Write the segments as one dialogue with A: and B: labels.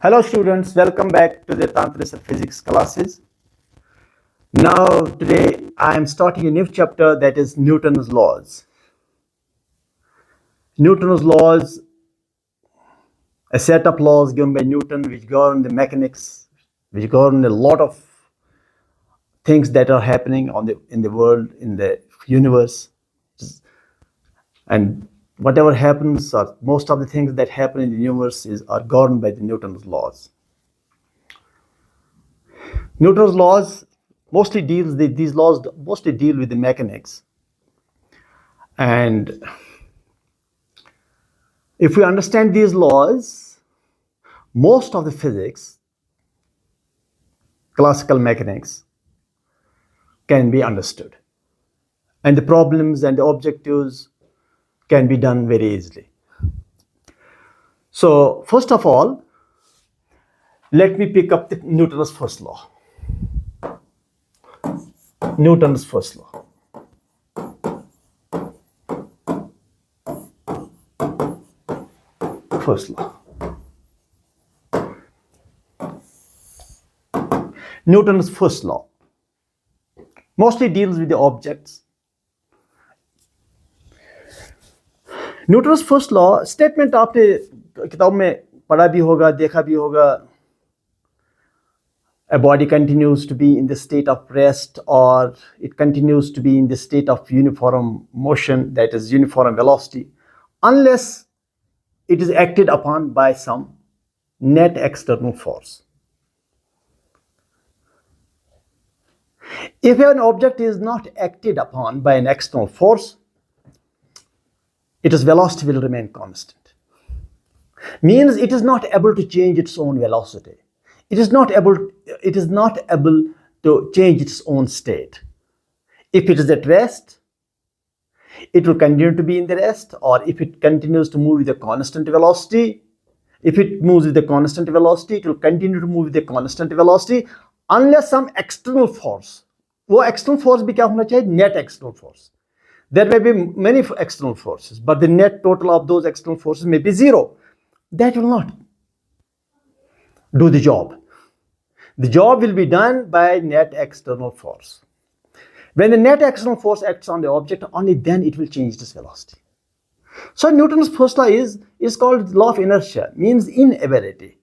A: Hello students, welcome back to the Tantra Physics classes. Now today I am starting a new chapter, that is Newton's laws. Newton's laws, a set of laws given by Newton which govern the mechanics, which govern a lot of things that are happening in the world, in the universe. And whatever happens, or most of the things that happen in the universe are governed by the Newton's laws. Newton's laws mostly deal with the mechanics. And if we understand these laws, most of the physics, classical mechanics, can be understood. And the problems and the objectives can be done very easily. So first of all, let me pick up Newton's first law. Newton's first law. First law. Newton's first law mostly deals with the objects. Newton's first law statement आपने किताब में पढ़ा भी होगा, देखा भी होगा. A body continues to be in the state of rest, or it continues to be in the state of uniform motion, that is uniform velocity, unless it is acted upon by some net external force. If an object is not acted upon by an external force, its velocity will remain constant. Means it is not able to change its own velocity. It is not able to change its own state. If it is at rest, it will continue to be in the rest, or if it continues to move with a constant velocity, if it moves with a constant velocity, it will continue to move with a constant velocity, unless some external force. वो external force भी क्या होना चाहिए? Net external force. There may be many external forces, but the net total of those external forces may be zero. That will not do the job. The job will be done by net external force. When the net external force acts on the object, only then it will change its velocity. So Newton's first law is called law of inertia, means inability,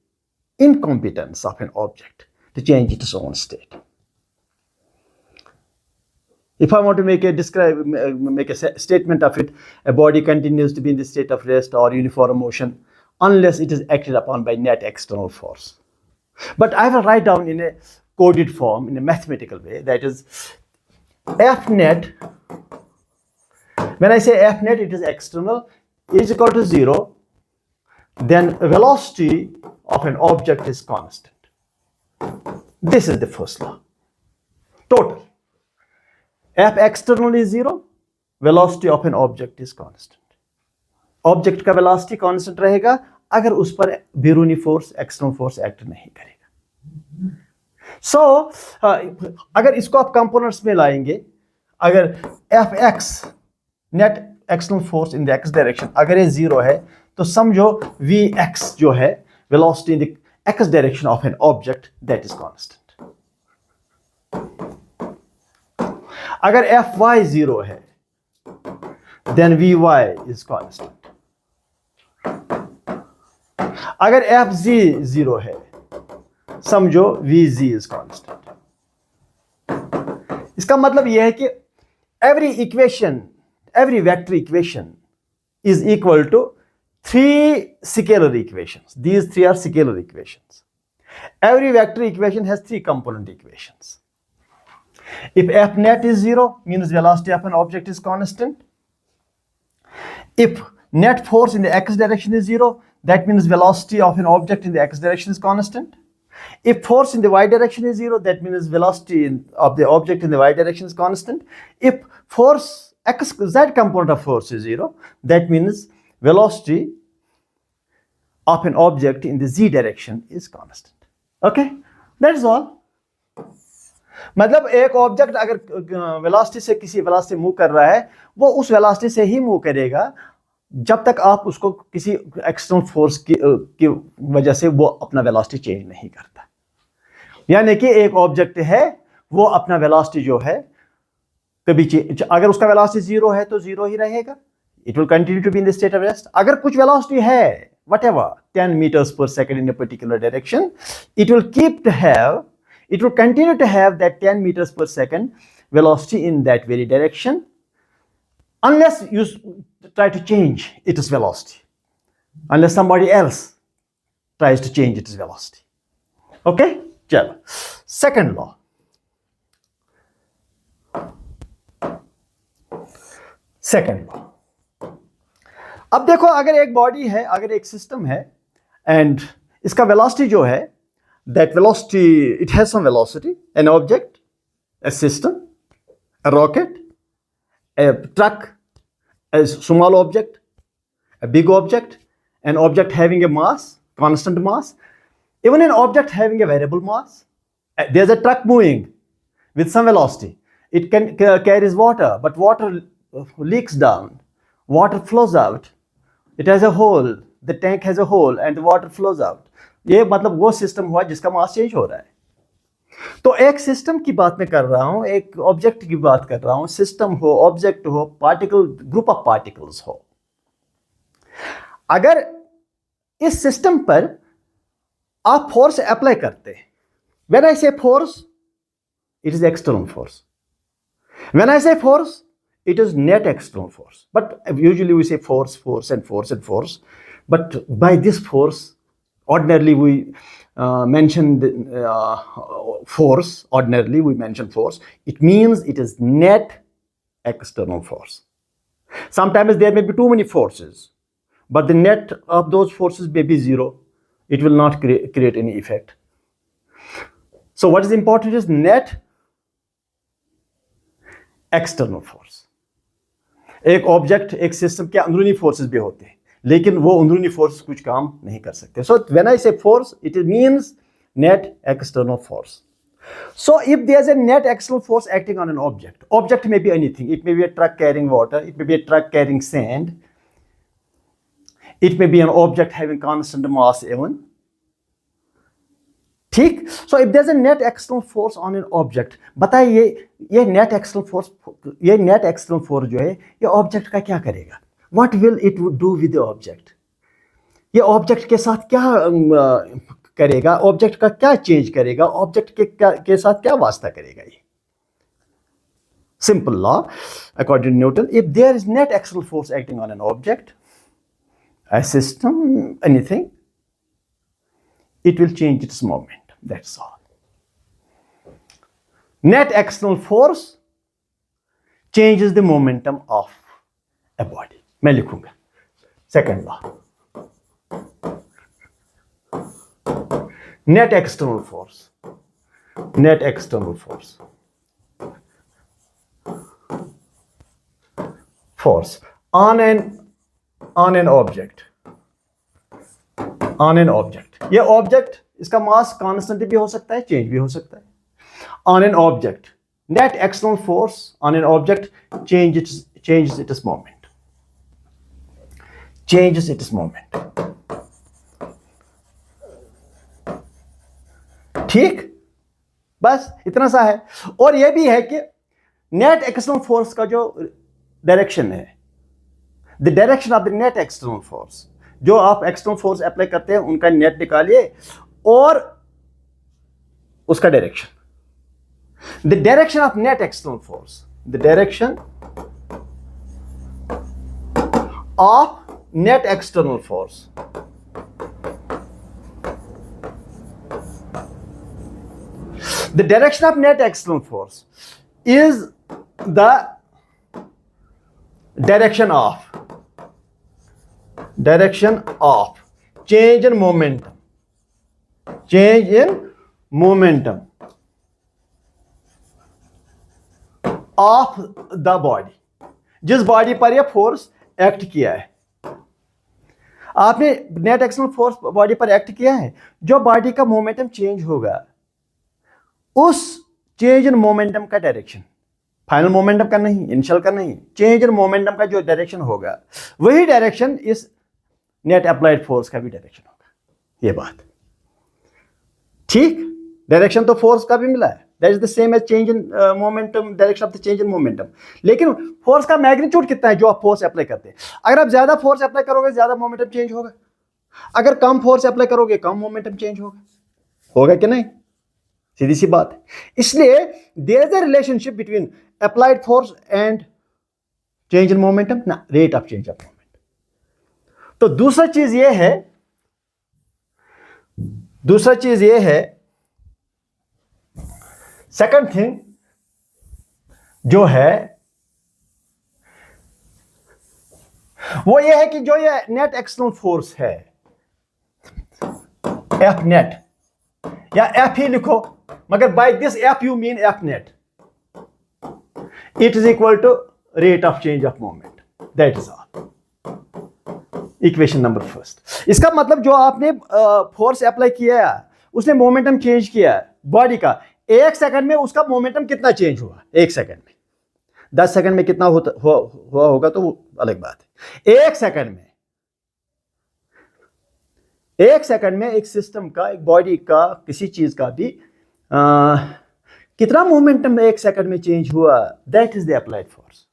A: incompetence of an object to change its own state. If I want to make a statement of it, a body continues to be in the state of rest or uniform motion unless it is acted upon by net external force. But I will write down in a coded form, in a mathematical way, that is F net. When I say F net, it is external, is equal to 0, then velocity of an object is constant. This is the first law. Total. F external is 0, velocity of an object is constant. Object का velocity constant रहेगा अगर उस पर बैरूनी force, external force act नहीं करेगा. So अगर इसको आप components में लाएंगे, अगर Fx net external force in the x direction अगर ये 0 है, तो समझो Vx जो है velocity in the x direction of an object, that is constant. अगर Fy 0 है, then Vy is constant. अगर Fz 0 है, समझो Vz is constant. इसका मतलब यह है कि every vector equation is equal to 3 scalar equations. These 3 are scalar equations. Every vector equation has 3 component equations. If F net is 0, means velocity of an object is constant. If net force in the x direction is 0, that means velocity of an object in the x direction is constant. If force in the y direction is 0, that means velocity of the object in the y direction is constant. If force z component of force is 0, that means velocity of an object in the z direction is constant. Okay, that is all. मतलब एक object अगर velocity से किसी velocity move कर रहा है, वो उस वेलोसिटी से ही मूव करेगा जब तक आप उसको किसी एक्सटर्नल फोर्स की वजह से वो अपना वेलोसिटी चेंज नहीं करता। यानी कि एक ऑब्जेक्ट है, वो अपना वेलोसिटी जो है कभी अगर उसका वेलोसिटी जीरो है तो जीरो ही रहेगा, it will continue to be in the state of rest. अगर कुछ वेलोसिटी है whatever 10 meters per second in a particular direction, it will continue to have that 10 meters per second velocity in that very direction unless you try to change its velocity, unless somebody else tries to change its velocity. Okay, chalo. Second law. अब देखो, अगर एक body है, अगर एक system है, and इसका velocity जो है, that velocity, it has some velocity, an object, a system, a rocket, a truck, a small object, a big object, an object having a mass, constant mass, even an object having a variable mass. There's a truck moving with some velocity. It can carries water, but water leaks down. Water flows out. It has a hole. The tank has a hole, and the water flows out. ये मतलब वो system हुआ जिसका mass change हो रहा है। तो एक सिस्टम की बात मैं कर रहा हूं, एक ऑब्जेक्ट की बात कर रहा हूं। सिस्टम हो, ऑब्जेक्ट हो, पार्टिकल, ग्रुप ऑफ पार्टिकल्स हो। अगर इस सिस्टम पर आप फोर्स अप्लाई करते हैं, when I say force, it is external force. When I say force, it is net external force. But usually we say force, force, and force, and force. But by this force, ordinarily we mention force. Ordinarily we mention force. It means it is net external force. Sometimes there may be too many forces, but the net of those forces may be zero. It will not create any effect. So what is important is net external force. एक object, एक system के अंदरूनी forces भी होते हैं, लेकिन वो अंदरूनी फोर्स कुछ काम नहीं कर सकते। सो when I say force, it means net external force. So if there is a net external force acting on an object may be anything. It may be a truck carrying water, it may be a truck carrying sand, it may be an object having constant mass even. ठीक। So if there is a net external force on an object, बताइए ये net external force जो है, ये object का क्या करेगा? What will it do with the object? ये ऑब्जेक्ट के साथ क्या करेगा? ऑब्जेक्ट का क्या चेंज करेगा? ऑब्जेक्ट के साथ क्या वास्ता करेगा? ये simple law according to Newton, if there is net external force acting on an object, a system, anything, it will change its moment. That's all. Net external force changes the momentum of a body. मैं लिखूंगा second law. Net external force. Net external force. Force on an object. On an object. ये object, इसका mass constant भी हो सकता है, change भी हो सकता है। On an object, net external force on an object changes its moment. Changes its moment. ठीक, बस इतना सा है। और ये भी है कि नेट एक्सटर्नल फोर्स का जो डायरेक्शन है, the direction of the net external force, जो आप एक्सटर्नल फोर्स अप्लाई करते हैं उनका नेट निकालिए और उसका direction, the direction of net external force, the direction of net external force, the direction of net external force is the direction of change in momentum of the body. जिस body पर यह force act किया है, आपने net external force body पर act किया है, जो बॉडी का मोमेंटम चेंज होगा, उस चेंज इन मोमेंटम का डायरेक्शन फाइनल मोमेंटम का नहीं, इनिशियल का नहीं, चेंज इन मोमेंटम का जो डायरेक्शन होगा वही डायरेक्शन इस नेट अप्लाइड फोर्स का भी डायरेक्शन होगा। ये बात ठीक, डायरेक्शन तो फोर्स का भी मिला है, that is the same as change in momentum, direction of the change in momentum. लेकिन फोर्स का मैग्नीट्यूड कितना है जो आप फोर्स अप्लाई करते हैं। अगर आप ज्यादा फोर्स अप्लाई करोगे ज्यादा मोमेंटम चेंज होगा, अगर कम फोर्स अप्लाई करोगे कम मोमेंटम चेंज होगा कि नहीं, सीधी सी बात है। इसलिए there is a relationship between applied force and change in momentum ना, rate of change of momentum. तो दूसरा चीज ये है सेकंड थिंग जो है वो ये है कि जो ये नेट एक्सटर्नल फोर्स है एफ नेट या एफ ही लिखो, मगर by this F you mean F net, it is equal to rate of change of moment, that is all. Equation number first. इसका मतलब जो आपने फोर्स अप्लाई किया है उसने मोमेंटम चेंज किया है बॉडी का, 1 सेकंड में उसका मोमेंटम कितना चेंज हुआ, 1 सेकंड में, 10 सेकंड में कितना हुआ होगा तो वो अलग बात है। 1 सेकंड में एक सिस्टम का, एक बॉडी का, किसी चीज का भी कितना मोमेंटम 1 सेकंड में चेंज हुआ, that is the applied force.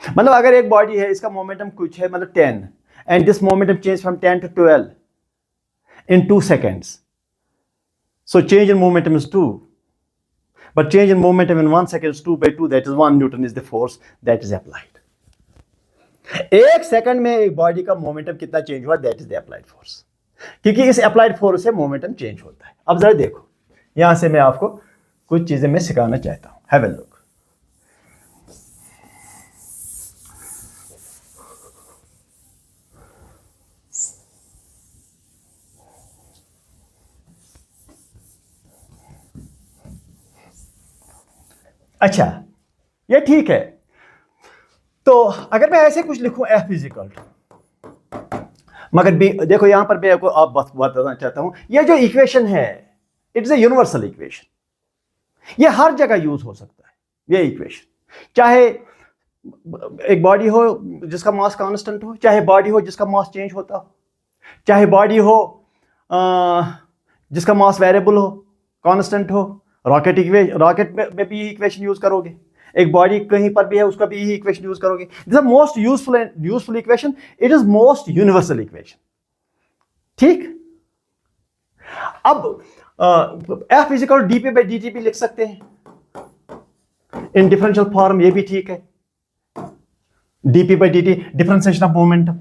A: मतलब अगर एक बॉडी है इसका मोमेंटम कुछ है मतलब 10 and this momentum change from 10 to 12 in 2 seconds, so change in momentum is 2, but change in momentum in 1 second is 2 by 2, that is 1 Newton is the force that is applied। 1 second में एक body का momentum कितना change हुआ, that is the applied force, क्योंकि इस applied force से momentum change होता है। अब जरा देखो, यहां से मैं आपको कुछ चीजें मैं सिखाना चाहता हूं, हैव अ लुक। अच्छा, ये ठीक है। तो अगर मैं ऐसे कुछ लिखूं एफ इजिकल, मगर देखो यहां पर मैं आपको आप बताना चाहता हूं, ये जो इक्वेशन है it is a universal equation, ये हर जगह यूज हो सकता है। ये इक्वेशन चाहे एक बॉडी हो जिसका मास कांस्टेंट हो, चाहे बॉडी हो जिसका मास चेंज होता हो, चाहे बॉडी हो जिसका मास वेरिएबल हो, कांस्टेंट हो, रॉकेट में भी इक्वेशन यूज करोगे, एक बॉडी कहीं पर भी है उसका भी यही इक्वेशन यूज करोगे। This is most useful equation, it is most universal equation. ठीक, अब F is equal DP by D भी लिख सकते हैं इन डिफरेंशियल फॉर्म, ये भी ठीक है, DP by D differentiation of momentum.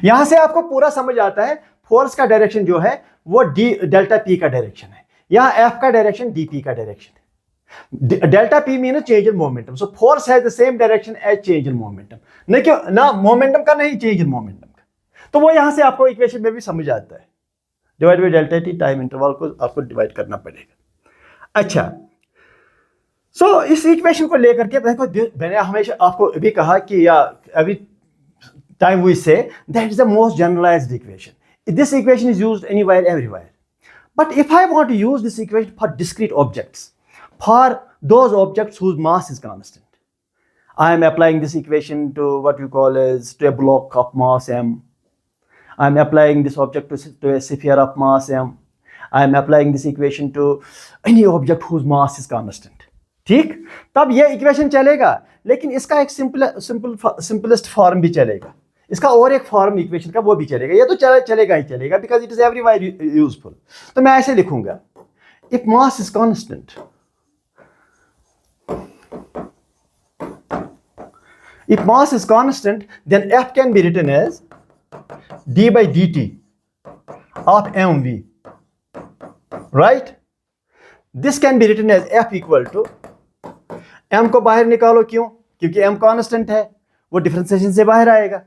A: यहां से आपको पूरा समझ आता है फोर्स का डायरेक्शन जो है वो डेल्टा पी का डायरेक्शन है, यहां एफ का डायरेक्शन डीपी का डायरेक्शन है। Delta p mean change in momentum, so force has the same direction as change in momentum, नहीं क्यों ना मोमेंटम का नहीं चेंज इन मोमेंटम का। तो वो यहां से आपको इक्वेशन में भी समझ आता है, divide by delta T, time interval को आपको डिवाइड करना पड़ेगा। अच्छा, सो इस इक्वेशन को लेकर के देखो, मैंने हमेशा आपको भी कहा कि या every time we say that is the most generalized equation. This equation is used anywhere, everywhere. But if I want to use this equation for discrete objects, for those objects whose mass is constant, I am applying this equation to what we call as to a block of mass m. I am applying this object to a sphere of mass m. I am applying this equation to any object whose mass is constant. ठीक, तब ये equation चलेगा, लेकिन इसका एक simplest form भी चलेगा, इसका और एक फॉर्म इक्वेशन का वो भी चलेगा, ये तो चलेगा ही चलेगा, because it is everywhere useful. तो मैं ऐसे लिखूंगा, if mass is constant, if mass is constant then F can be written as d by d t of m v, right. This can be written as F equal to, m को बाहर निकालो, क्यों, क्योंकि M constant है, वो differentiation से बाहर आएगा,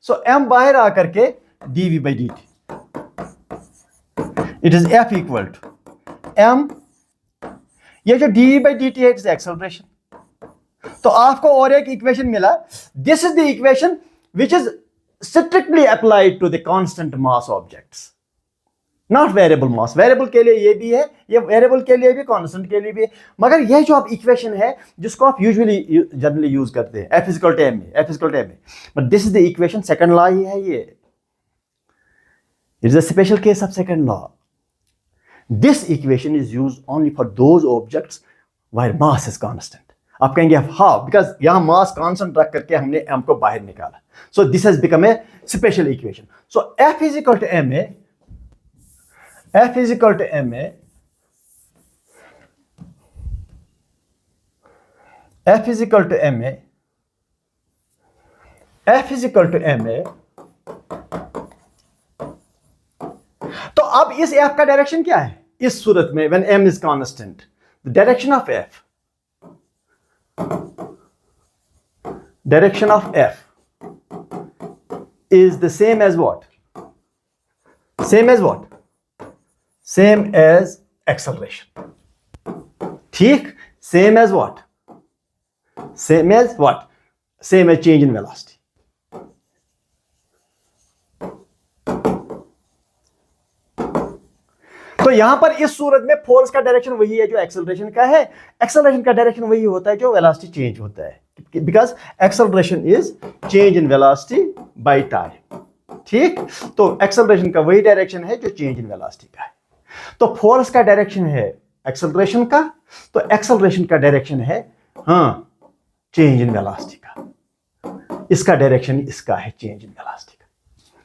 A: सो एम बाहर आकर के d v by d t, it is F equal to m, ये जो d v by d t है इट इज एक्सेलरेशन। तो आपको और एक इक्वेशन मिला, this is the equation which is strictly applied to the constant mass objects. Not variable mass. Variable के लिए ये भी है, ये वेरिएबल के लिए भी, कांस्टेंट के लिए भी है। मगर यह जो आप इक्वेशन है जिसको आप यूजुअली जनरली यूज करते हैं, F equal to M A, F equal to M A, but this is the equation, second law ही है ये। It is a special case of second law. This equation is use only for those objects where mass is constant. आप कहेंगे how, because यहां mass constant रख करके हमने m को बाहर निकाला, so this has become a special equation. So F is equal to M A, F is equal to ma, F is equal to ma, F is equal to ma। तो अब इस F का direction क्या है इस सूरत में, when m is constant, the direction of F, direction of F is the same as what? Same as what? Same as acceleration. ठीक, same as what? Same as what? Same as change in velocity. तो यहां पर इस सूरत में force का direction वही है जो एक्सेलरेशन का है, एक्सेलरेशन का डायरेक्शन वही होता है जो वेलोसिटी चेंज होता है, because acceleration is change in velocity by time. ठीक, तो एक्सेलरेशन का वही डायरेक्शन है जो चेंज इन वेलोसिटी का है। तो फोर्स का डायरेक्शन है एक्सेलरेशन का, तो एक्सेलरेशन का डायरेक्शन है चेंज इन वेलोसिटी का। इसका डायरेक्शन इसका है चेंज इन वेलोसिटी का।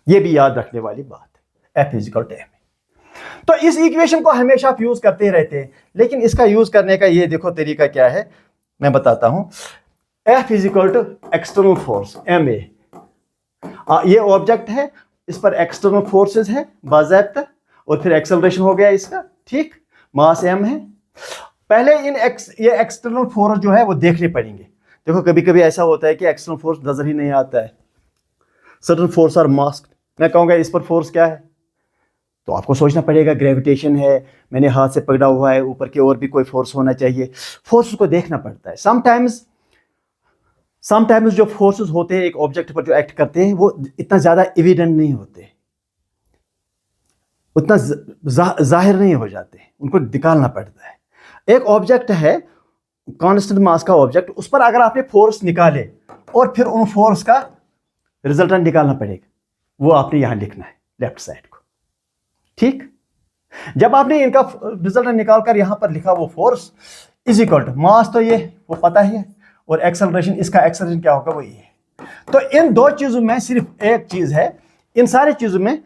A: यह भी याद रखने वाली बात है, F इक्वल टू ma। तो इस इक्वेशन को हमेशा आप यूज करते रहते हैं, लेकिन इसका यूज करने का ये देखो तरीका क्या है, मैं बताता हूं। F is equal to external force ma, ये ऑब्जेक्ट है, इस पर एक्सटर्नल फोर्सेस है बाज़ाब्ता, और फिर एक्सेलरेशन हो गया इसका। ठीक, मास m है। पहले ये एक्सटर्नल फोर्स जो है वो देखने पड़ेंगे। देखो कभी कभी ऐसा होता है कि एक्सटर्नल फोर्स नजर ही नहीं आता है, सर्टेन फोर्स आर मास्क्ड। मैं कहूँगा इस पर फोर्स क्या है, तो आपको सोचना पड़ेगा ग्रेविटेशन है, मैंने हाथ से पकड़ा हुआ है, ऊपर की ओर भी कोई फोर्स होना चाहिए, फोर्स को देखना पड़ता है। समटाइम्स जो फोर्सेस होते हैं एक ऑब्जेक्ट पर जो एक्ट करते हैं वो इतना ज़्यादा एविडेंट नहीं होते, उतना जाहिर नहीं हो जाते, उनको निकालना पड़ता है। एक ऑब्जेक्ट है कांस्टेंट मास का ऑब्जेक्ट, उस पर अगर आपने फोर्स निकाले और फिर उन फोर्स का रिजल्टेंट निकालना पड़ेगा, वो आपने यहां लिखना है लेफ्ट साइड को। ठीक, जब आपने इनका रिजल्टेंट निकालकर यहां पर लिखा वो force is equal to mass, तो ये वो पता ही है, और एक्सेलरेशन, इसका एक्सेलरेशन क्या होगा वही है। तो इन दो चीजों में सिर्फ एक चीज है, इन सारी चीजों में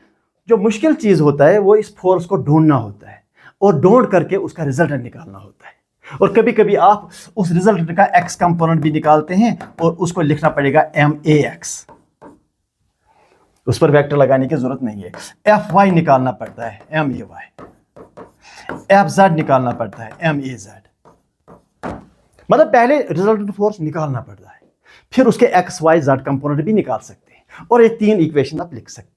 A: जो मुश्किल चीज होता है वो इस फोर्स को ढूंढना होता है, और ढूंढ करके उसका रिजल्टेंट निकालना होता है। और कभी कभी आप उस रिजल्टेंट का एक्स कंपोनेंट भी निकालते हैं और उसको लिखना पड़ेगा MAX, उस पर वेक्टर लगाने की जरूरत नहीं है। FY निकालना पड़ता है MAY, FZ निकालना पड़ता है MAZ। मतलब पहले रिजल्टेंट फोर्स निकालना पड़ता है, फिर उसके XYZ कंपोनेंट भी निकाल सकते हैं, और ये तीन इक्वेशन आप लिख सकते हैं।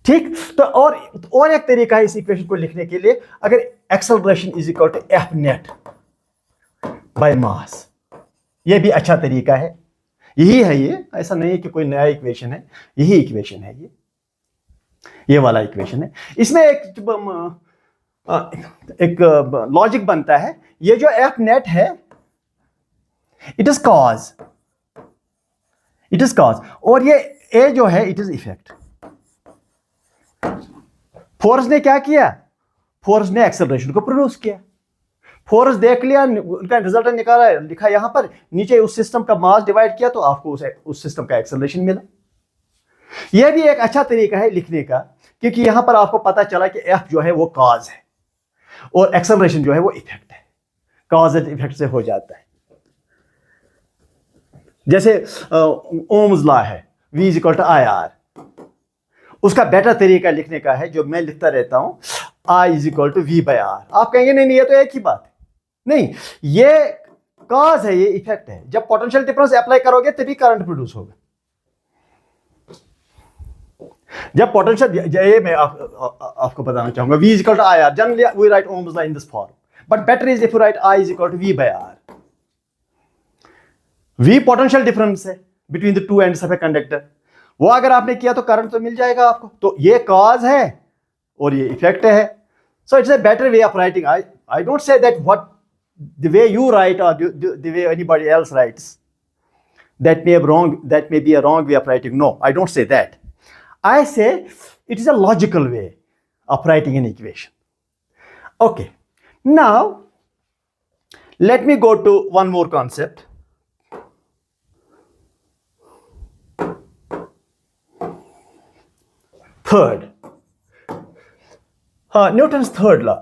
A: ठीक, तो और एक तरीका है इस इक्वेशन को लिखने के लिए, अगर acceleration is equal to F net by mass, ये भी अच्छा तरीका है। यही है ये, ऐसा नहीं है कि कोई नया इक्वेशन है, यही इक्वेशन है ये वाला इक्वेशन है। इसमें एक लॉजिक बनता है, ये जो F नेट है इट इज कॉज, और ये A जो है इट इज इफेक्ट। फोर्स ने क्या किया, फोर्स ने एक्सेलरेशन को प्रोड्यूस किया, फोर्स देख लिया, उनका रिजल्ट निकाला, लिखा यहां पर, नीचे उस सिस्टम का मास डिवाइड किया तो आपको उस सिस्टम का एक्सेलरेशन मिला। यह भी एक अच्छा तरीका है लिखने का, क्योंकि यहां पर आपको पता चला कि F जो है वो कॉज है और एक्सेलरेशन जो है वो इफेक्ट है, कॉज एंड इफेक्ट से हो जाता है। जैसे ओम्स लॉ है V is equal to IR, उसका बेटर तरीका लिखने का है जो मैं लिखता रहता हूं, I is equal to V by R। आप कहेंगे नहीं ये तो एक ही बात है, नहीं, ये कॉज है, ये इफेक्ट है। जब पोटेंशियल डिफरेंस अप्लाई करोगे तभी करंट प्रोड्यूस होगा। जब पोटेंशियल, ये मैं आपको बताना चाहूंगा, V is equal to IR, generally we write Ohm's law in this form, but better is if you write I is equal to V by R। V potential difference है between the two ends of a conductor, वो अगर आपने किया तो current तो मिल जाएगा आपको। तो ये कॉज है और ये इफेक्ट है। So it's a better way of writing. I don't say that what the way you write और the way anybody else writes that may be a wrong way of writing. No, I don't say that. I say it is a logical way of writing an equation. Okay, now let me go to one more concept. Third, Newton's third law.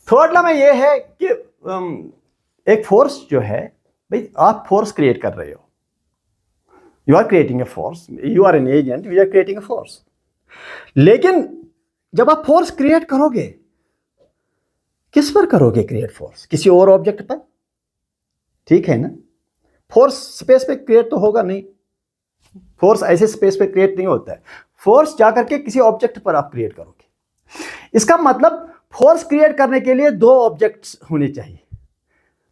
A: Third law में ये है कि एक force जो है, भाई आप force create कर रहे हो, you are creating a force, you are an agent, we are creating a force. लेकिन जब आप फोर्स क्रिएट करोगे, किस पर करोगे क्रिएट फोर्स? किसी और ऑब्जेक्ट पर, ठीक है ना? फोर्स स्पेस पे क्रिएट तो होगा नहीं, फोर्स ऐसे स्पेस पे क्रिएट नहीं होता है। फोर्स जाकर के किसी ऑब्जेक्ट पर आप क्रिएट करोगे। इसका मतलब फोर्स क्रिएट करने के लिए दो ऑब्जेक्ट्स होने चाहिए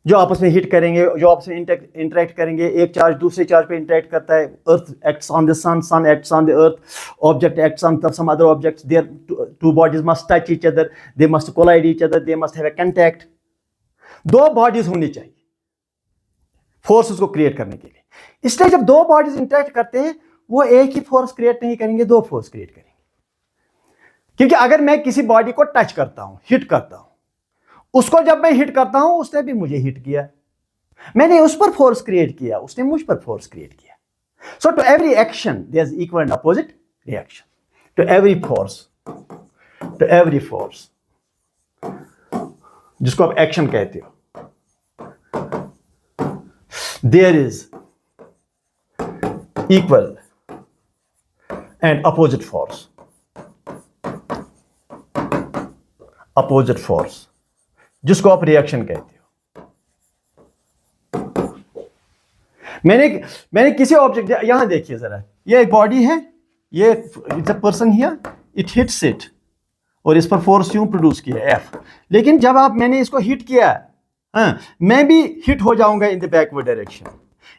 A: जो आपस में हिट करेंगे, जो आपस में इंटरेक्ट करेंगे। एक चार्ज दूसरे चार्ज पे इंटरेक्ट करता है, earth acts on the sun, sun acts on the earth, object acts on some other objects, there two bodies must touch each other, they must collide each other, they must have a contact. दो bodies होनी चाहिए force को create करने के लिए। इसलिए जब दो बॉडीज इंटरेक्ट करते हैं, वो एक ही फोर्स क्रिएट नहीं करेंगे, दो फोर्स क्रिएट करेंगे। क्योंकि अगर मैं किसी बॉडी को टच करता हूं, हिट करता हूं, उसको जब मैं हिट करता हूं, उसने भी मुझे हिट किया, मैंने उस पर फोर्स क्रिएट किया, उसने मुझ पर फोर्स क्रिएट किया। So to every action there is equal and opposite reaction. To every force जिसको आप एक्शन कहते हो, there is equal and opposite force. Opposite force जिसको आप रिएक्शन कहते हो। मैंने किसी ऑब्जेक्ट, यहां देखिए जरा, ये एक बॉडी है, ये it's a person here, it hits it, और इस पर फोर्स यूं प्रोड्यूस किया एफ। लेकिन जब मैंने इसको हिट किया, मैं भी हिट हो जाऊंगा इन द बैकवर्ड डायरेक्शन।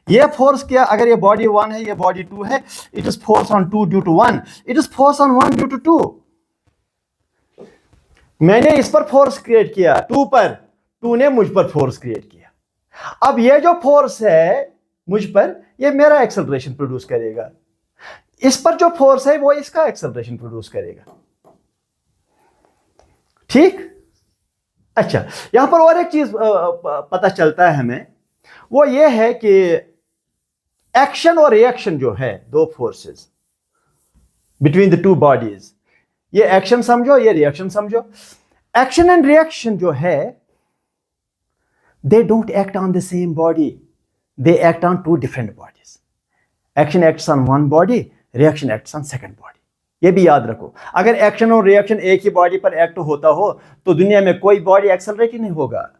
A: ये फोर्स क्या, अगर ये बॉडी 1 है, ये बॉडी 2 है, it is force on 2 due to 1, it is force on 1 due to 2। मैंने इस पर फोर्स क्रिएट किया 2 पर, 2 ने मुझ पर फोर्स क्रिएट किया। अब ये जो फोर्स है मुझ पर, ये मेरा एक्सेलरेशन प्रोड्यूस करेगा। इस पर जो फोर्स है वो इसका एक्सेलरेशन प्रोड्यूस करेगा। ठीक? अच्छा, यहां पर और एक चीज पता चलता है हमें, वो ये है कि एक्शन और रिएक्शन जो है, दो forces between the two bodies, ये एक्शन समझो, ये रिएक्शन समझो। एक्शन एंड रिएक्शन जो है, they don't act on the same body, they act on two different bodies. Action acts on one body, reaction acts on second body. ये भी याद रखो, अगर एक्शन और रिएक्शन एक ही बॉडी पर एक्ट होता हो तो दुनिया में कोई बॉडी एक्सेलरेट ही नहीं होगा।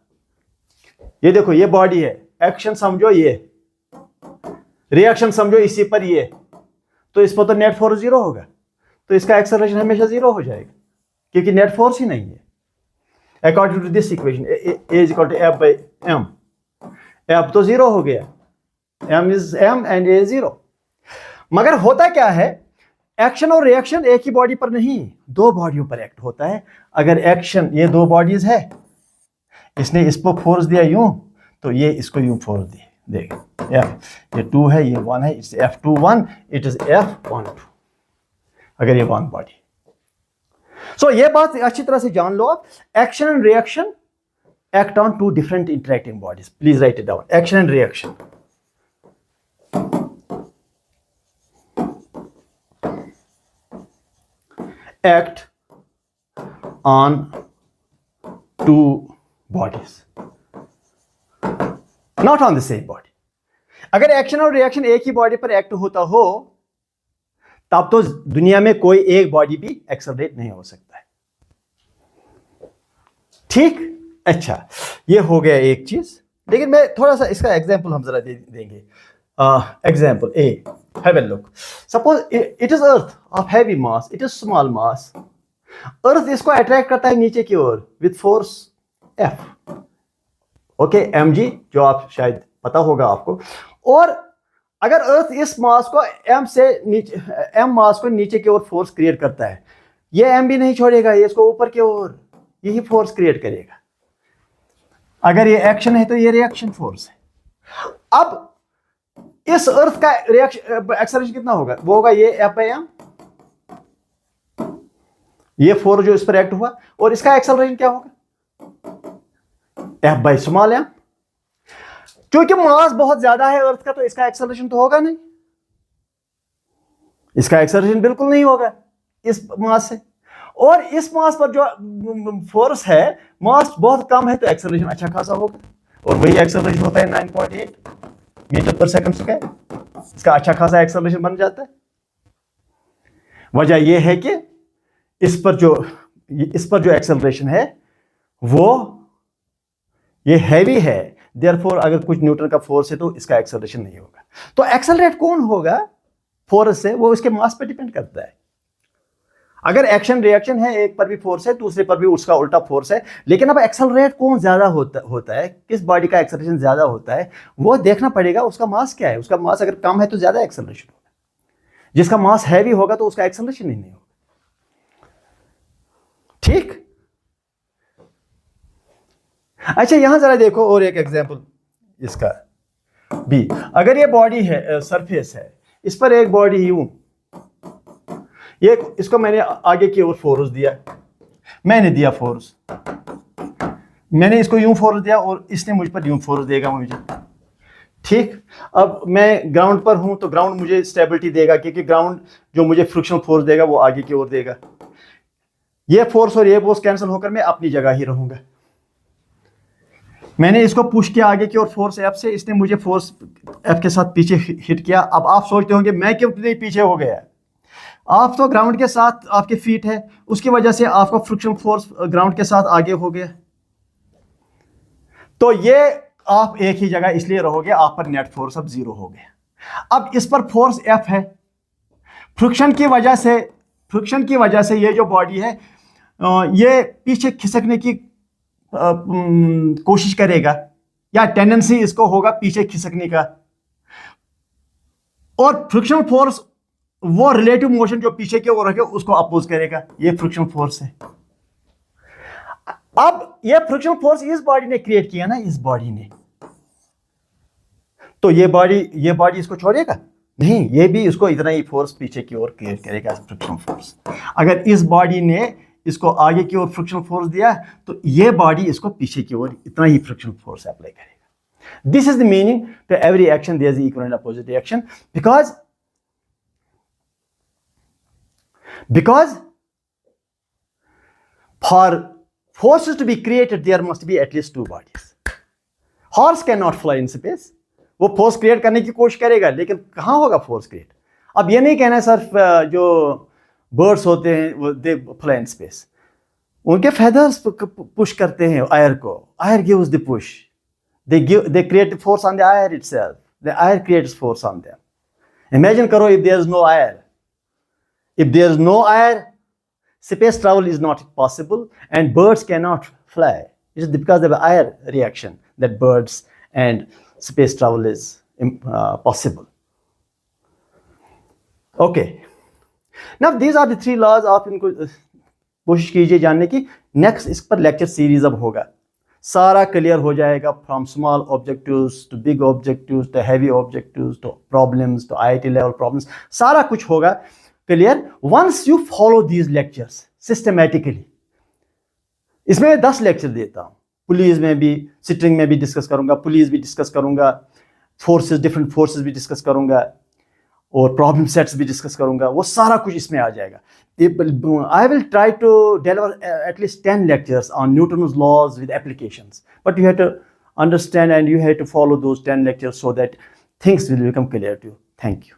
A: ये देखो, ये बॉडी है, एक्शन समझो ये, रिएक्शन समझो इसी पर ये, तो इस पर तो नेट फोर्स 0 होगा, तो इसका एक्सेलरेशन हमेशा 0 हो जाएगा क्योंकि नेट फोर्स ही नहीं है। According to this equation, a is equal to F by m, F तो 0 हो गया, m is m and a 0। मगर होता क्या है, एक्शन और रिएक्शन एक ही बॉडी पर नहीं, दो बॉडियों पर एक्ट होता है। अगर एक्शन, ये दो बॉडीज है, इसने इस पर फोर्स दिया यूं, तो ये इसको यूं फोर्स देगा, एफ, ये 2 है, ये 1 है, it's F21, it is F12, अगर ये वन बॉडी। सो ये बात अच्छी तरह से जान लो आप, action and reaction act on two different interacting bodies. Please write it down, action and reaction. Act on two bodies, not on the same body. अगर एक्शन और रिएक्शन एक ही बॉडी पर एक्ट होता हो, तब तो दुनिया में कोई एक बॉडी भी एक्सेलरेट नहीं हो सकता है। ठीक? अच्छा, ये हो गया एक चीज, लेकिन मैं थोड़ा सा इसका एग्जांपल हम जरा देंगे। Example A, have a look. Suppose it is Earth of heavy mass, it is small mass. Earth इसको अट्रैक्ट करता है नीचे की ओर with force F. Okay, mg जो आप शायद पता होगा आपको। और अगर अर्थ इस मास को m मास को नीचे की ओर फोर्स क्रिएट करता है, ये m भी नहीं छोड़ेगा, ये इसको ऊपर की ओर यही फोर्स क्रिएट करेगा। अगर ये एक्शन है तो ये रिएक्शन फोर्स है। अब इस अर्थ का रिएक्शन एक्सेलरेशन कितना होगा? वो होगा ये F/m, ये फोर्स जो इस पर एक्ट हुआ, और इसका एक्सेलरेशन क्या होगा? F/m। क्योंकि मास बहुत ज्यादा है अर्थ का, तो इसका एक्सेलरेशन तो होगा नहीं, इसका एक्सेलरेशन बिल्कुल नहीं होगा इस मास से। और इस मास पर जो फोर्स है, मास बहुत कम है, तो एक्सेलरेशन अच्छा खासा होगा, और वही एक्सेलरेशन होता है 9.8 मीटर पर सेकंड स्क्वायर। इसका अच्छा खासा एक्सेलरेशन बन जाता है। वजह यह है कि इस पर जो एक्सेलरेशन है वो ये हैवी है, देयरफॉर अगर कुछ न्यूटन का फोर्स है तो इसका एक्सेलरेशन नहीं होगा। तो एक्सेलरेट कौन होगा फोर्स से? वो इसके मास पे डिपेंड करता है। अगर एक्शन रिएक्शन है, एक पर भी फोर्स है, दूसरे पर भी उसका उल्टा फोर्स है, लेकिन अब एक्सेलरेट कौन ज्यादा होता है, किस बॉडी का एक्सेलरेशन ज्यादा होता है, वो देखना पड़ेगा। उसका मास क्या है? उसका मास अगर कम है तो ज्यादा एक्सेलरेशन होगा, जिसका मास हैवी होगा तो उसका एक्सेलरेशन ही नहीं होगा। ठीक। अच्छा, यहां जरा देखो और एक एग्जांपल इसका भी। अगर ये बॉडी है, सरफेस है, इस पर एक बॉडी यूं, ये इसको मैंने आगे की ओर फोर्स दिया, मैंने दिया फोर्स, मैंने इसको यूं फोर्स दिया और इसने मुझ पर यूं फोर्स देगा मुझे। ठीक। अब मैं ग्राउंड पर हूं तो ग्राउंड मुझे स्टेबिलिटी देगा, क्योंकि ग्राउंड जो मुझे फ्रिक्शन फोर्स देगा वो आगे की ओर देगा। ये फोर्स और ये फोर्स कैंसिल होकर मैं अपनी जगह ही रहूंगा। मैंने इसको पुश किया आगे की ओर फोर्स F से, इसने मुझे फोर्स F के साथ पीछे हिट किया। अब आप सोचते होंगे मैं क्यों पीछे हो गया? आप तो ग्राउंड के साथ आपके फीट है, उसकी वजह से आपका फ्रिक्शन फोर्स ग्राउंड के साथ आगे हो गया। तो ये आप एक ही जगह इसलिए रहोगे, आप पर नेट फोर्स अब 0 हो गया। अब इस पर फोर्स F है, फ्रिक्शन की वजह से ये जो बॉडी है ये पीछे खिसकने की कोशिश करेगा, या टेंडेंसी इसको होगा पीछे खिसकने का। और फ्रिक्शन फोर्स वो रिलेटिव मोशन जो पीछे की ओर है उसको अपोज करेगा। ये फ्रिक्शन फोर्स है। अब ये फ्रिक्शन फोर्स इस बॉडी ने क्रिएट किया ना, इस बॉडी ने, तो ये बॉडी इसको छोड़ेगा नहीं, ये भी इसको इतना ही फोर्स पीछे की ओर क्रिएट करेगा, फ्रिक्शन फोर्स। अगर इस बॉडी ने इसको आगे की ओर फ्रिक्शन फोर्स दिया तो ये बॉडी इसको पीछे की ओर इतना ही फ्रिक्शन फोर्स अप्लाई करेगा। This is the meaning to every action there is equal and opposite reaction, because for forces to be created there must be at least two bodies. Horse cannot fly in space. वो force create करने की कोशिश करेगा, लेकिन कहां होगा force create? अब ये नहीं कहना है सर जो बर्ड्स होते हैं वो दे फ्लाई इन स्पेस, उनके फेदर्स पुश करते हैं एयर को, air gives the push, they create force on the air itself, the air creates force on them. Imagine करो if there is no air, if there is no air, space travel is not possible and birds cannot fly. It is because of the air reaction that birds and space travel is possible. Okay. Now these are the three laws. आप इनको कोशिश कीजिए जानने की। Next इस पर lecture series अब होगा, सारा क्लियर हो जाएगा, from small objectives to big objectives to heavy objectives to problems to IIT level problems, सारा कुछ होगा clear once you follow these lectures systematically. इसमें 10 लेक्चर देता हूं, पुलिस में भी, सिटिंग में भी डिस्कस करूंगा, पुलिस भी डिस्कस करूंगा, फोर्सेस, डिफरेंट फोर्सेस भी डिस्कस करूंगा, और प्रॉब्लम सेट्स भी डिस्कस करूंगा। वो सारा कुछ इसमें आ जाएगा। I will try to deliver at least 10 lectures on Newton's laws with applications, but you have to understand and you have to follow those 10 lectures so that things will become clear to you. Thank you.